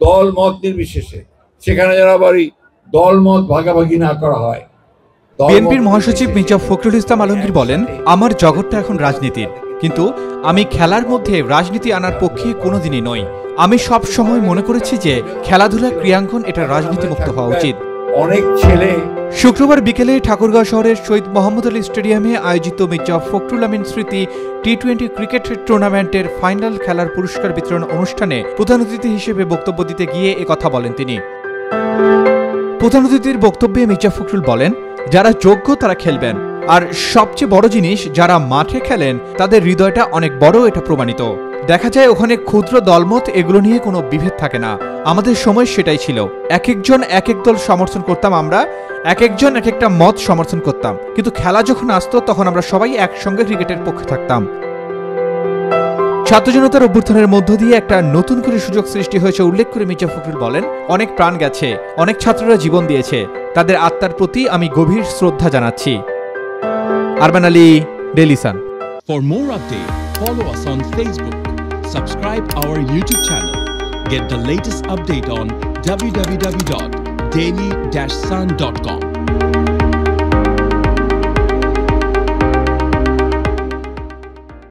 দল মত নির্বিশেষে, সেখানে যেন আবারই দল মত ভাগাভাগি না করা হয়। বিএনপির মহাসচিব মির্জা ফখরুল ইসলাম আলমগীর বলেন, আমার জগৎটা এখন রাজনীতির, কিন্তু আমি খেলার মধ্যে রাজনীতি আনার পক্ষে কোনোদিনই নই। আমি সব সময় মনে করেছি যে খেলাধুলা ক্রীড়াঙ্গন এটা রাজনীতি মুক্ত হওয়া উচিত। অনেক ছেলে শুক্রবার বিকেলে ঠাকুরগাঁও শহরের শহীদ মোহাম্মদ আলী স্টেডিয়ামে আয়োজিত মির্জা ফখরুল আমিন স্মৃতি টি-20 ক্রিকেট টুর্নামেন্টের ফাইনাল খেলার পুরস্কার বিতরণ অনুষ্ঠানে প্রধান অতিথি হিসেবে বক্তব্য দিতে গিয়ে একথা বলেন তিনি। প্রধান অতিথির বক্তব্যে মির্জা ফখরুল বলেন, যারা যোগ্য তারা খেলবেন, আর সবচেয়ে বড় জিনিস যারা মাঠে খেলেন তাদের হৃদয়টা অনেক বড়, এটা প্রমাণিত। দেখা যায় ওখানে ক্ষুদ্র দলমত এগুলো নিয়ে কোনো বিভেদ থাকে না। আমাদের সময় সেটাই ছিল, এক একজন এক এক দল সমর্থন করতাম, আমরা এক একজন এক একটা মত সমর্থন করতাম, কিন্তু খেলা যখন আসতো তখন আমরা সবাই একসঙ্গে ক্রিকেটের পক্ষে থাকতাম। ছাত্র জনতার অভ্যুত্থানের মধ্য দিয়ে একটা নতুন করে সুযোগ সৃষ্টি হয়েছে উল্লেখ করে মির্জা ফখরুল বলেন, অনেক প্রাণ গেছে, অনেক ছাত্ররা জীবন দিয়েছে, তাদের আত্মার প্রতি আমি গভীর শ্রদ্ধা জানাচ্ছি। Arman Ali, Daily Sun. For more updates, follow us on Facebook, subscribe our YouTube channel, get the latest update on www.daily-sun.com.